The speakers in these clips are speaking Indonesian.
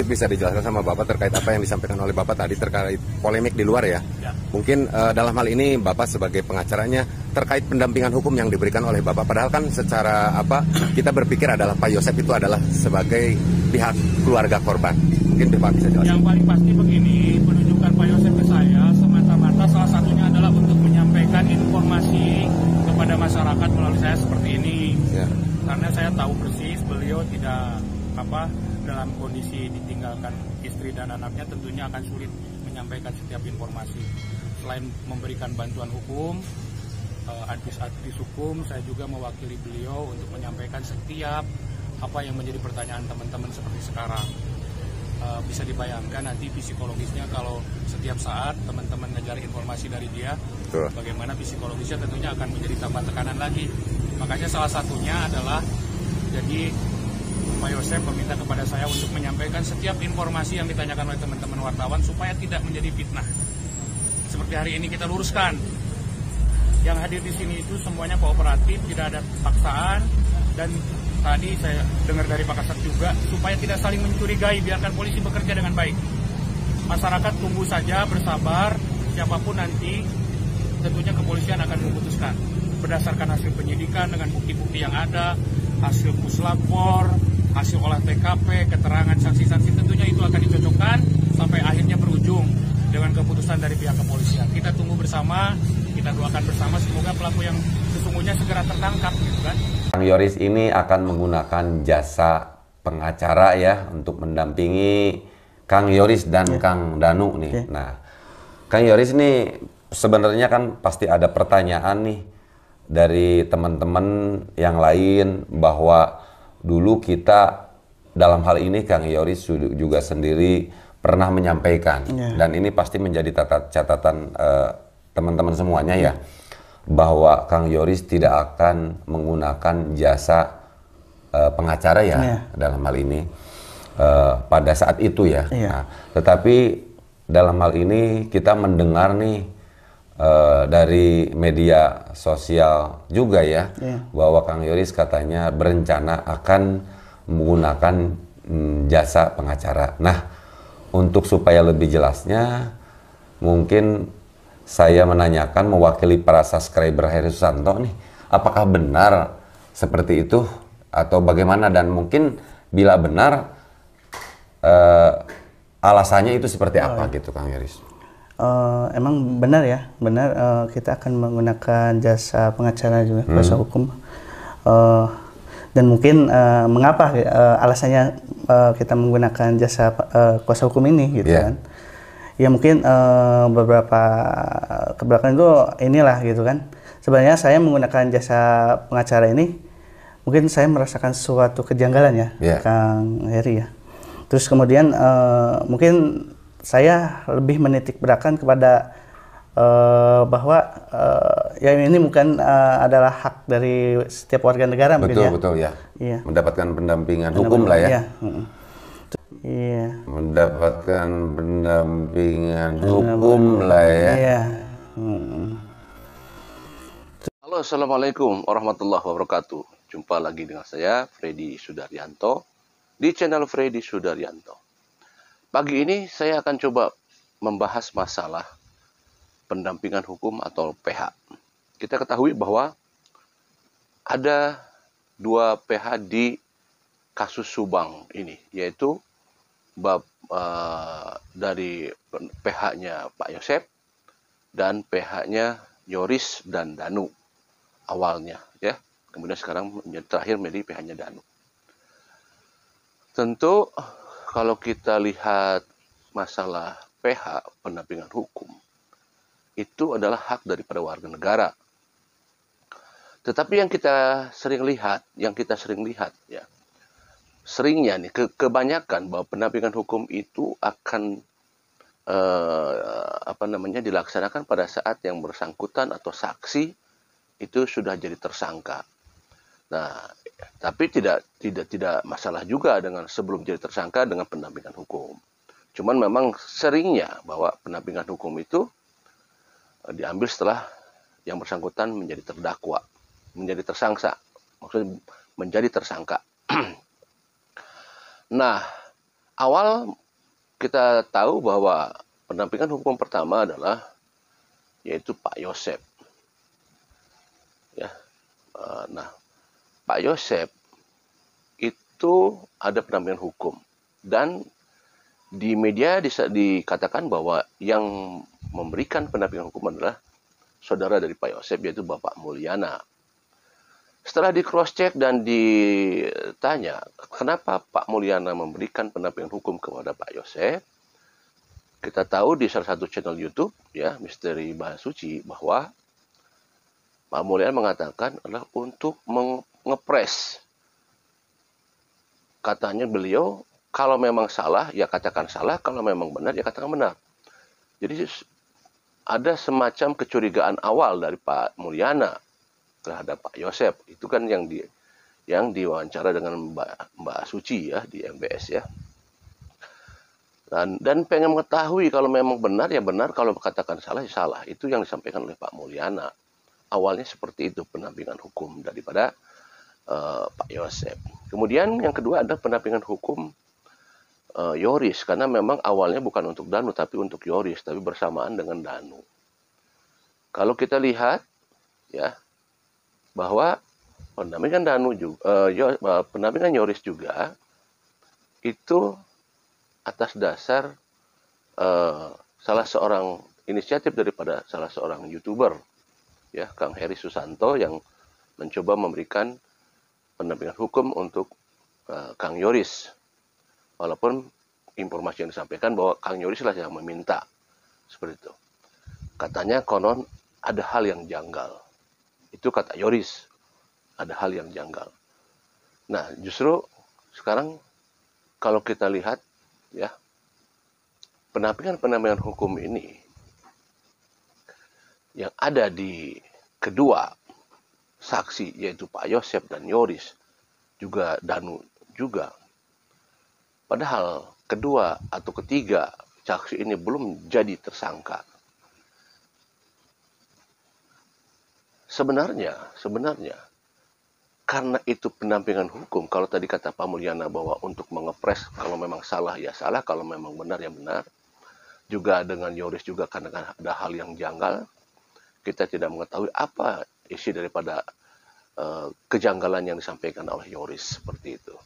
Mungkin bisa dijelaskan sama Bapak terkait apa yang disampaikan oleh Bapak tadi terkait polemik di luar ya. Mungkin dalam hal ini Bapak sebagai pengacaranya terkait pendampingan hukum yang diberikan oleh Bapak. Padahal kan secara kita berpikir adalah Pak Yosep itu adalah sebagai pihak keluarga korban. Mungkin Bapak bisa jelaskan. Yang paling pasti begini, penunjukan Pak Yosep ke saya semata-mata salah satunya adalah untuk menyampaikan informasi kepada masyarakat melalui saya seperti ini. Ya. Karena saya tahu persis beliau tidak dalam kondisi ditinggalkan istri dan anaknya, tentunya akan sulit menyampaikan setiap informasi. Selain memberikan bantuan hukum, advis hukum, saya juga mewakili beliau untuk menyampaikan setiap apa yang menjadi pertanyaan teman-teman seperti sekarang. Bisa dibayangkan nanti psikologisnya kalau setiap saat teman-teman ngejar informasi dari dia, bagaimana psikologisnya tentunya akan menjadi tambah tekanan lagi. Makanya salah satunya adalah jadi Pak Yosep meminta kepada saya untuk menyampaikan setiap informasi yang ditanyakan oleh teman-teman wartawan supaya tidak menjadi fitnah. Seperti hari ini kita luruskan, yang hadir di sini itu semuanya kooperatif, tidak ada paksaan, dan tadi saya dengar dari Pak Kasat juga supaya tidak saling mencurigai, biarkan polisi bekerja dengan baik. Masyarakat tunggu saja, bersabar, siapapun nanti tentunya kepolisian akan memutuskan berdasarkan hasil penyidikan dengan bukti-bukti yang ada, hasil puslapor, hasil olah TKP, keterangan saksi-saksi, tentunya itu akan dicocokkan sampai akhirnya berujung dengan keputusan dari pihak kepolisian. Kita tunggu bersama, kita doakan bersama semoga pelaku yang sesungguhnya segera tertangkap, gitu kan. Kang Yoris ini akan menggunakan jasa pengacara ya untuk mendampingi Kang Yoris dan Kang Danu nih. Nah, Kang Yoris ini sebenarnya kan pasti ada pertanyaan nih dari teman-teman yang lain bahwa dulu kita dalam hal ini Kang Yoris juga sendiri pernah menyampaikan dan ini pasti menjadi catatan teman-teman semuanya ya, bahwa Kang Yoris tidak akan menggunakan jasa pengacara ya dalam hal ini pada saat itu ya. Nah, tetapi dalam hal ini kita mendengar nih dari media sosial juga ya, bahwa Kang Yoris katanya berencana akan menggunakan jasa pengacara. Nah, untuk supaya lebih jelasnya, mungkin saya menanyakan mewakili para subscriber Heri Susanto nih, apakah benar seperti itu atau bagaimana, dan mungkin bila benar alasannya itu seperti apa gitu Kang Yoris? Emang benar ya, benar kita akan menggunakan jasa pengacara juga, kuasa hukum. Dan mungkin mengapa alasannya kita menggunakan jasa kuasa hukum ini gitu kan. Ya mungkin beberapa kebelakang itu inilah gitu kan. Sebenarnya saya menggunakan jasa pengacara ini, mungkin saya merasakan suatu kejanggalan ya, Kang Heri ya. Terus kemudian mungkin saya lebih menitik beratkan kepada bahwa ya ini bukan adalah hak dari setiap warga negara. Betul ya. Mendapatkan pendampingan hukum lah ya. Mendapatkan pendampingan hukum lah ya. Halo, assalamualaikum warahmatullahi wabarakatuh. Jumpa lagi dengan saya Freddy Sudaryanto di channel Freddy Sudaryanto. Pagi ini saya akan coba membahas masalah pendampingan hukum atau PH. Kita ketahui bahwa ada dua PH di kasus Subang ini, yaitu dari PH-nya Pak Yosep dan PH-nya Yoris dan Danu awalnya ya. Kemudian sekarang terakhir menjadi PH-nya Danu. Tentu kalau kita lihat masalah PH, pendampingan hukum, itu adalah hak daripada warga negara. Tetapi yang kita sering lihat ya, seringnya nih, kebanyakan bahwa pendampingan hukum itu akan dilaksanakan pada saat yang bersangkutan atau saksi itu sudah jadi tersangka. Nah, tapi tidak masalah juga dengan sebelum jadi tersangka dengan pendampingan hukum. Cuman memang seringnya bahwa pendampingan hukum itu diambil setelah yang bersangkutan menjadi terdakwa, menjadi tersangka, maksudnya menjadi tersangka. Nah, awal kita tahu bahwa pendampingan hukum pertama adalah yaitu Pak Yosep. Ya, nah Pak Yosep itu ada pendampingan hukum dan di media dikatakan bahwa yang memberikan pendampingan hukum adalah saudara dari Pak Yosep, yaitu Bapak Mulyana. Setelah di cross check dan ditanya kenapa Pak Mulyana memberikan pendampingan hukum kepada Pak Yosep, kita tahu di salah satu channel YouTube ya Misteri Bahasa Suci bahwa Pak Mulyana mengatakan adalah untuk mengepres. Katanya beliau kalau memang salah ya katakan salah, kalau memang benar ya katakan benar. Jadi ada semacam kecurigaan awal dari Pak Mulyana terhadap Pak Yosep. Itu kan yang diwawancara dengan Mbak Suci ya di MBS ya. Dan pengen mengetahui kalau memang benar ya benar, kalau katakan salah ya salah. Itu yang disampaikan oleh Pak Mulyana. Awalnya seperti itu pendampingan hukum daripada Pak Yosep. Kemudian yang kedua ada pendampingan hukum Yoris, karena memang awalnya bukan untuk Danu tapi untuk Yoris, tapi bersamaan dengan Danu. Kalau kita lihat ya bahwa pendampingan Danu juga, pendampingan Yoris juga itu atas dasar salah seorang inisiatif daripada salah seorang YouTuber ya Kang Heri Susanto yang mencoba memberikan pendampingan hukum untuk Kang Yoris. Walaupun informasi yang disampaikan bahwa Kang Yoris lah yang meminta. Seperti itu. Katanya konon ada hal yang janggal. Itu kata Yoris. Ada hal yang janggal. Nah, justru sekarang kalau kita lihat ya pendampingan hukum ini yang ada di kedua saksi yaitu Pak Yosep dan Yoris juga Danu juga. Padahal kedua atau ketiga saksi ini belum jadi tersangka. Sebenarnya karena itu pendampingan hukum, kalau tadi kata Pak Mulyana bahwa untuk mengepres kalau memang salah ya salah, kalau memang benar ya benar. Juga dengan Yoris juga karena ada hal yang janggal, kita tidak mengetahui apa isi daripada kejanggalan yang disampaikan oleh Yoris seperti itu.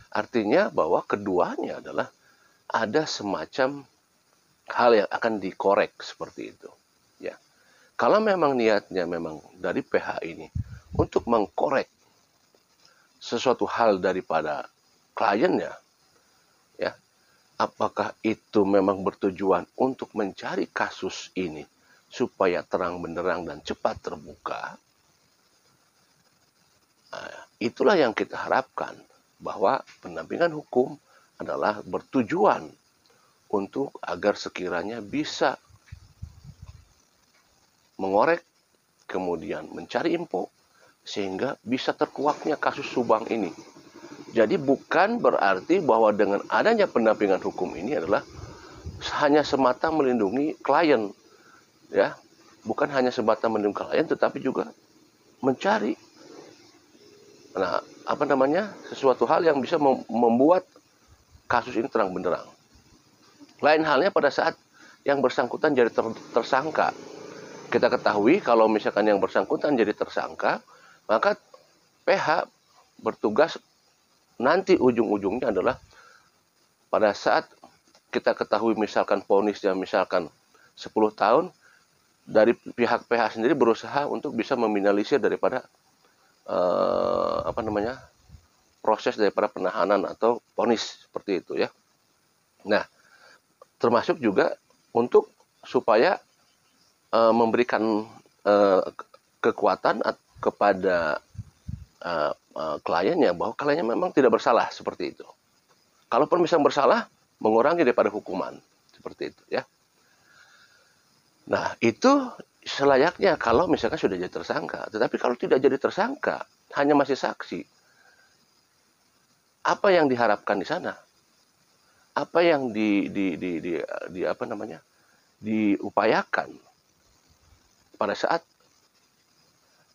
Artinya bahwa keduanya adalah ada semacam hal yang akan dikorek seperti itu. Ya, kalau memang niatnya memang dari pihak ini untuk mengkorek sesuatu hal daripada kliennya, ya, apakah itu memang bertujuan untuk mencari kasus ini supaya terang benderang dan cepat terbuka? Nah, itulah yang kita harapkan. Bahwa pendampingan hukum adalah bertujuan untuk agar sekiranya bisa mengorek, kemudian mencari info, sehingga bisa terkuaknya kasus Subang ini. Jadi bukan berarti bahwa dengan adanya pendampingan hukum ini adalah hanya semata melindungi klien. Ya, bukan hanya semata melindungi klien, tetapi juga mencari sesuatu hal yang bisa membuat kasus ini terang benderang. Lain halnya pada saat yang bersangkutan jadi tersangka. Kita ketahui kalau misalkan yang bersangkutan jadi tersangka, maka PH bertugas nanti ujung-ujungnya adalah pada saat kita ketahui misalkan vonisnya misalkan 10 tahun, dari pihak PH sendiri berusaha untuk bisa meminimalisir daripada proses daripada penahanan atau vonis seperti itu ya. Nah, termasuk juga untuk supaya memberikan kekuatan kepada kliennya bahwa kliennya memang tidak bersalah seperti itu. Kalaupun misalnya bersalah, mengurangi daripada hukuman seperti itu ya. Nah, itu selayaknya kalau misalkan sudah jadi tersangka. Tetapi kalau tidak jadi tersangka, hanya masih saksi, apa yang diharapkan di sana? Apa yang diupayakan pada saat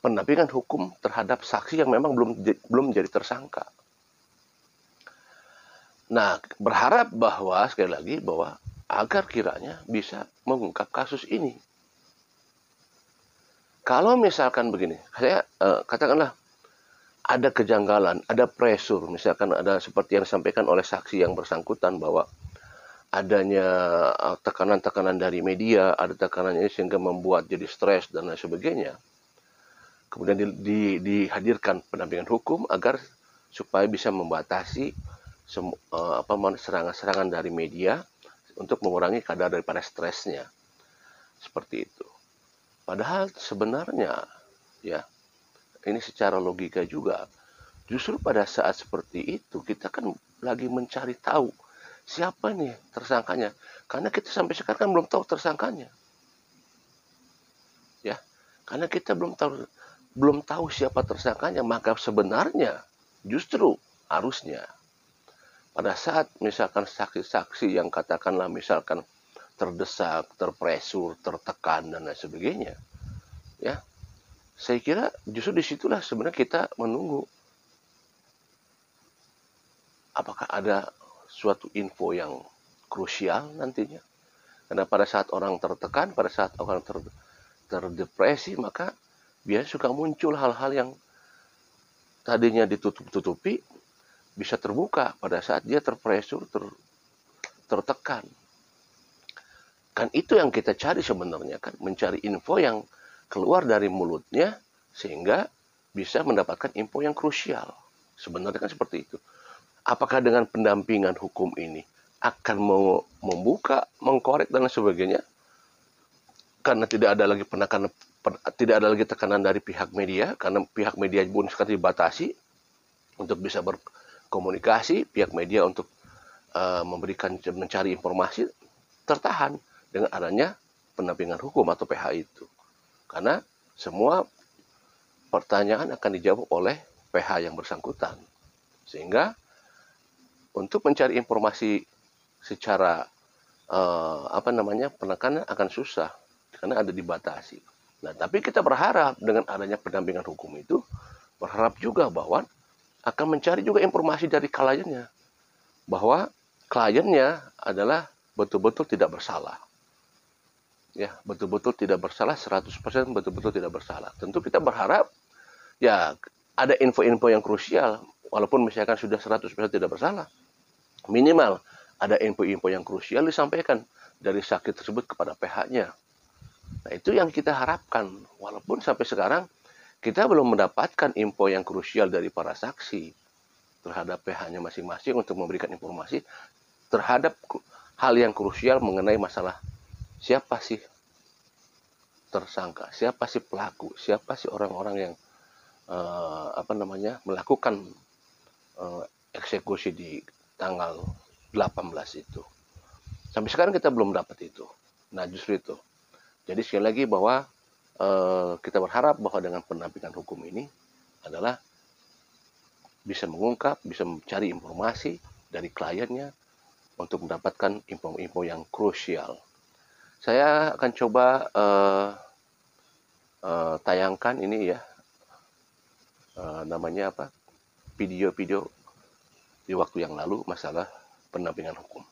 pendampingan hukum terhadap saksi yang memang belum jadi tersangka? Nah, berharap bahwa sekali lagi bahwa agar kiranya bisa mengungkap kasus ini. Kalau misalkan begini, saya katakanlah ada kejanggalan, ada pressure, misalkan ada seperti yang disampaikan oleh saksi yang bersangkutan bahwa adanya tekanan-tekanan dari media, ada tekanan ini sehingga membuat jadi stres dan lain sebagainya. Kemudian dihadirkan pendampingan hukum agar supaya bisa membatasi serangan-serangan dari media untuk mengurangi kadar daripada stresnya. Seperti itu. Padahal sebenarnya ya ini secara logika juga justru pada saat seperti itu kita kan lagi mencari tahu siapa nih tersangkanya, karena kita sampai sekarang kan belum tahu tersangkanya ya, karena kita belum tahu siapa tersangkanya. Maka sebenarnya justru harusnya pada saat misalkan saksi-saksi yang katakanlah misalkan terdesak, terpresur, tertekan dan lain sebagainya, ya, saya kira justru disitulah sebenarnya kita menunggu apakah ada suatu info yang krusial nantinya. Karena pada saat orang tertekan, pada saat orang terdepresi, maka biasanya suka muncul hal-hal yang tadinya ditutup-tutupi bisa terbuka pada saat dia terpresur, tertekan. Kan itu yang kita cari sebenarnya kan, mencari info yang keluar dari mulutnya sehingga bisa mendapatkan info yang krusial. Sebenarnya kan seperti itu. Apakah dengan pendampingan hukum ini akan membuka, mengkorek dan lain sebagainya? Karena tidak ada lagi tidak ada lagi tekanan dari pihak media, karena pihak media pun sekarang dibatasi untuk bisa berkomunikasi, pihak media untuk mencari informasi tertahan dengan adanya pendampingan hukum atau PH itu. Karena semua pertanyaan akan dijawab oleh PH yang bersangkutan. Sehingga untuk mencari informasi secara penekanan akan susah karena ada dibatasi. Nah, tapi kita berharap dengan adanya pendampingan hukum itu, berharap juga bahwa akan mencari juga informasi dari kliennya bahwa kliennya adalah betul-betul tidak bersalah. Ya, betul-betul tidak bersalah, 100% betul-betul tidak bersalah. Tentu kita berharap ya ada info-info yang krusial, walaupun misalkan sudah 100% tidak bersalah. Minimal ada info-info yang krusial disampaikan dari saksi tersebut kepada PH-nya. Nah, itu yang kita harapkan. Walaupun sampai sekarang kita belum mendapatkan info yang krusial dari para saksi terhadap PH-nya masing-masing untuk memberikan informasi terhadap hal yang krusial mengenai masalah siapa sih tersangka, siapa sih pelaku, siapa sih orang-orang yang melakukan eksekusi di tanggal 18 itu. Sampai sekarang kita belum dapat itu. Nah, justru itu. Jadi sekali lagi bahwa kita berharap bahwa dengan pendampingan hukum ini adalah bisa mengungkap, bisa mencari informasi dari kliennya untuk mendapatkan info-info yang krusial. Saya akan coba tayangkan ini ya, video-video di waktu yang lalu masalah pendampingan hukum.